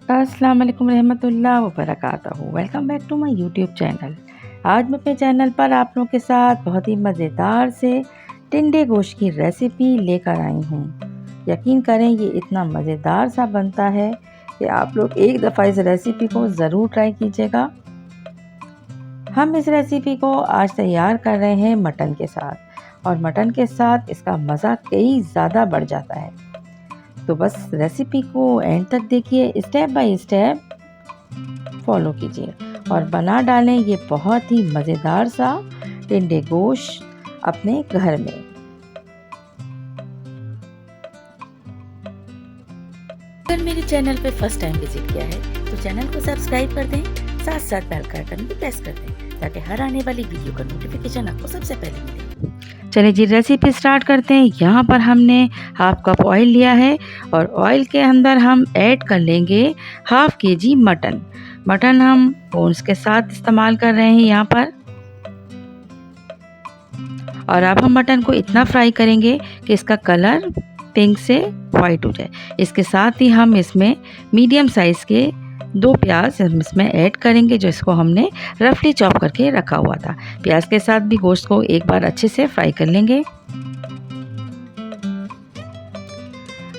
अस्सलाम वालेकुम रहमतुल्लाह व बरकातहू। Welcome back to my YouTube channel. आज मैं अपने चैनल पर आप लोगों के साथ बहुत ही मज़ेदार से टिंडे गोश्त की रेसिपी लेकर आई हूँ। यकीन करें ये इतना मज़ेदार सा बनता है कि आप लोग एक दफ़ा इस रेसिपी को ज़रूर ट्राई कीजिएगा। हम इस रेसिपी को आज तैयार कर रहे हैं मटन के साथ, और मटन के साथ इसका मज़ा कई ज़्यादा बढ़ जाता है। तो बस रेसिपी को एंड तक देखिए, स्टेप बाय स्टेप फॉलो कीजिए और बना डालें ये बहुत ही मज़ेदार सा टिंडे गोश्त अपने घर में। अगर मेरे चैनल पे फर्स्ट टाइम विजिट किया है तो चैनल को सब्सक्राइब कर दें, साथ साथ बेल का आइकन भी प्रेस कर दें ताकि हर आने वाली वीडियो का नोटिफिकेशन आपको सबसे पहले मिले। चलिए जी रेसिपी स्टार्ट करते हैं। यहाँ पर हमने हाफ कप ऑयल लिया है और ऑयल के अंदर हम ऐड कर लेंगे हाफ केजी मटन। मटन हम बोन्स के साथ इस्तेमाल कर रहे हैं यहाँ पर। और अब हम मटन को इतना फ्राई करेंगे कि इसका कलर पिंक से वाइट हो जाए। इसके साथ ही हम इसमें मीडियम साइज़ के 2 प्याज हम इसमें ऐड करेंगे, जो इसको हमने रफली चॉप करके रखा हुआ था। प्याज के साथ भी गोश्त को एक बार अच्छे से फ्राई कर लेंगे।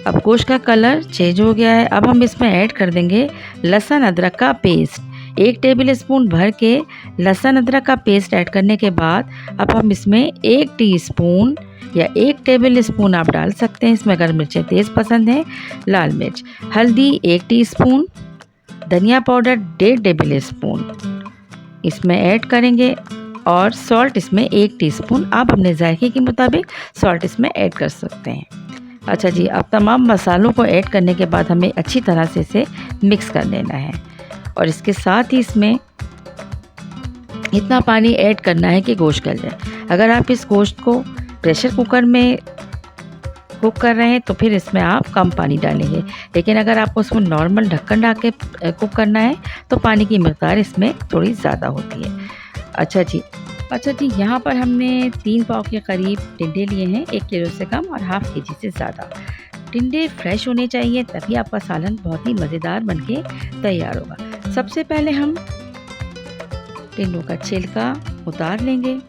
अब गोश्त का कलर चेंज हो गया है। अब हम इसमें ऐड कर देंगे लहसुन अदरक का पेस्ट। 1 टेबल स्पून भर के लहसुन अदरक का पेस्ट ऐड करने के बाद अब हम इसमें 1 टीस्पून या 1 टेबल स्पून आप डाल सकते हैं इसमें अगर मिर्चें तेज़ पसंद है, लाल मिर्च, हल्दी 1 टीस्पून, धनिया पाउडर 1.5 टेबल स्पून इसमें ऐड करेंगे और सॉल्ट इसमें 1 टीस्पून। आप अपने जायके के मुताबिक सॉल्ट इसमें ऐड कर सकते हैं। अच्छा जी, अब तमाम मसालों को ऐड करने के बाद हमें अच्छी तरह से इसे मिक्स कर लेना है और इसके साथ ही इसमें इतना पानी ऐड करना है कि गोश्त गल जाए। अगर आप इस गोश्त को प्रेशर कुकर में कुक कर रहे हैं तो फिर इसमें आप कम पानी डालेंगे, लेकिन अगर आपको उसमें नॉर्मल ढक्कन डाल के कुक करना है तो पानी की मिक़दार इसमें थोड़ी ज़्यादा होती है। अच्छा जी, यहाँ पर हमने 3 पाव के करीब टिंडे लिए हैं, 1 किलो से कम और हाफ केजी से ज़्यादा। टिंडे फ्रेश होने चाहिए, तभी आपका सालन बहुत ही मज़ेदार बनके तैयार होगा। सबसे पहले हम टिंडों का छिलका उतार लेंगे।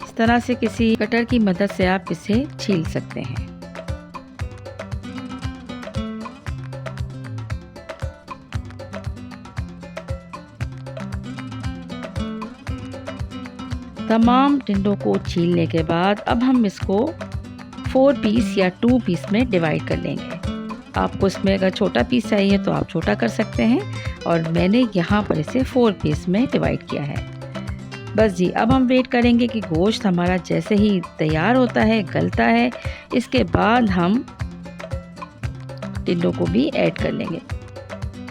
इस तरह से किसी कटर की मदद से आप इसे छील सकते हैं। तमाम टिंडों को छीलने के बाद अब हम इसको 4 पीस या 2 पीस में डिवाइड कर लेंगे। आपको इसमें अगर छोटा पीस चाहिए तो आप छोटा कर सकते हैं, और मैंने यहाँ पर इसे 4 पीस में डिवाइड किया है। बस जी, अब हम वेट करेंगे कि गोश्त हमारा जैसे ही तैयार होता है, गलता है, इसके बाद हम टिंडों को भी ऐड कर लेंगे।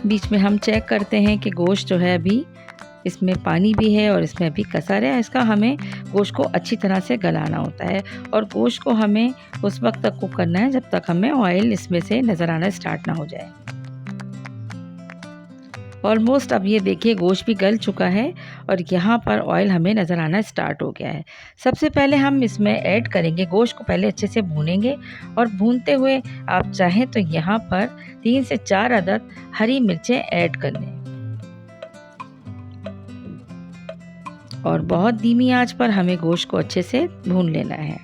बीच में हम चेक करते हैं कि गोश्त जो है अभी इसमें पानी भी है और इसमें अभी कसर है। इसका हमें गोश्त को अच्छी तरह से गलाना होता है और गोश्त को हमें उस वक्त तक कुक करना है जब तक हमें ऑयल इसमें से नज़र आना स्टार्ट ना हो जाए। ऑलमोस्ट अब ये देखिए गोश्त भी गल चुका है और यहाँ पर ऑयल हमें नज़र आना स्टार्ट हो गया है। सबसे पहले हम इसमें ऐड करेंगे, गोश्त को पहले अच्छे से भूनेंगे और भूनते हुए आप चाहें तो यहाँ पर 3 से 4 अदद हरी मिर्चें ऐड कर लें और बहुत धीमी आंच पर हमें गोश्त को अच्छे से भून लेना है।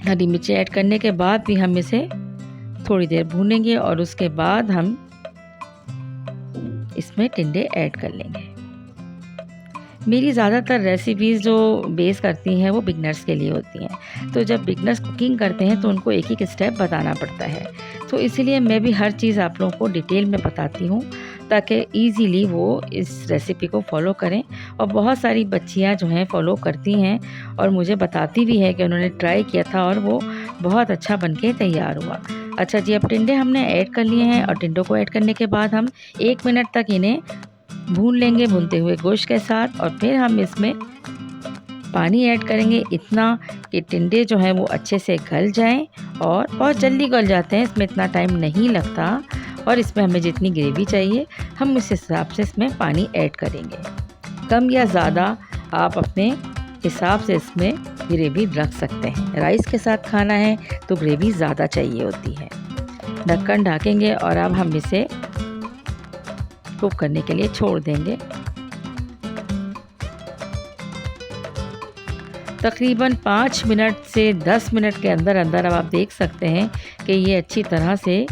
हरी मिर्ची ऐड करने के बाद भी हम इसे थोड़ी देर भूनेंगे और उसके बाद हम इसमें टिंडे ऐड कर लेंगे। मेरी ज़्यादातर रेसिपीज़ जो बेस करती हैं वो बिगनर्स के लिए होती हैं, तो जब बिगनर्स कुकिंग करते हैं तो उनको एक एक स्टेप बताना पड़ता है, तो इसीलिए मैं भी हर चीज़ आप लोगों को डिटेल में बताती हूँ ताकि इजीली वो इस रेसिपी को फॉलो करें। और बहुत सारी बच्चियाँ जो हैं फॉलो करती हैं और मुझे बताती भी है कि उन्होंने ट्राई किया था और वो बहुत अच्छा बनके तैयार हुआ। अच्छा जी, अब टिंडे हमने ऐड कर लिए हैं और टिंडों को ऐड करने के बाद हम 1 मिनट तक इन्हें भून लेंगे भूनते हुए गोश्त के साथ, और फिर हम इसमें पानी ऐड करेंगे इतना कि टिंडे जो हैं वो अच्छे से गल जाएं, और बहुत जल्दी गल जाते हैं, इसमें इतना टाइम नहीं लगता। और इसमें हमें जितनी ग्रेवी चाहिए हम उस हिसाब से इसमें पानी ऐड करेंगे। कम या ज़्यादा आप अपने हिसाब से इसमें ग्रेवी रख सकते हैं। राइस के साथ खाना है तो ग्रेवी ज़्यादा चाहिए होती है। ढक्कन ढकेंगे और अब हम इसे कुक करने के लिए छोड़ देंगे। तकरीबन 5 मिनट से 10 मिनट के अंदर अंदर अब आप देख सकते हैं कि ये अच्छी तरह से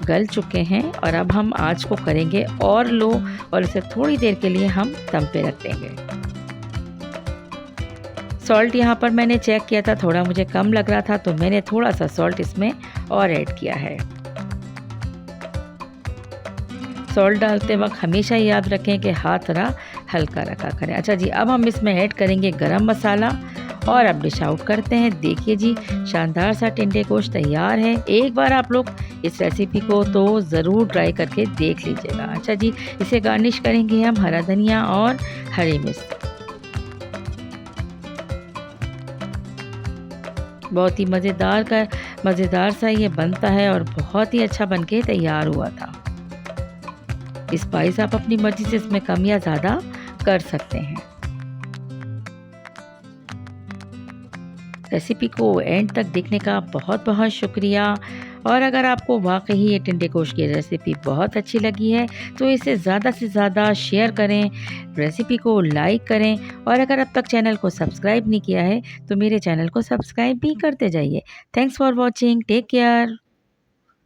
गल चुके हैं और अब हम आँच को करेंगे और लो और इसे थोड़ी देर के लिए हम दम पे रख देंगे। सॉल्ट यहाँ पर मैंने चेक किया था, थोड़ा मुझे कम लग रहा था तो मैंने थोड़ा सा सॉल्ट इसमें और ऐड किया है। सॉल्ट डालते वक्त हमेशा याद रखें कि हाथ थोड़ा हल्का रखा करें। अच्छा जी, अब हम इसमें ऐड करेंगे गरम मसाला और अब डिश आउट करते हैं। देखिए जी, शानदार सा टिंडे गोश्त तैयार है। एक बार आप लोग इस रेसिपी को तो ज़रूर ट्राई करके देख लीजिएगा। अच्छा जी, इसे गार्निश करेंगे हम हरा धनिया और हरी मिर्च। बहुत ही मज़ेदार सा ये बनता है और बहुत ही अच्छा बनके तैयार हुआ था। स्पाइस आप अपनी मर्ज़ी से इसमें कम या ज़्यादा कर सकते हैं। रेसिपी को एंड तक देखने का बहुत बहुत शुक्रिया। और अगर आपको वाकई ये टिंडे गोश्त की रेसिपी बहुत अच्छी लगी है तो इसे ज़्यादा से ज़्यादा शेयर करें, रेसिपी को लाइक करें और अगर अब तक चैनल को सब्सक्राइब नहीं किया है तो मेरे चैनल को सब्सक्राइब भी करते जाइए। Thanks for watching, take care.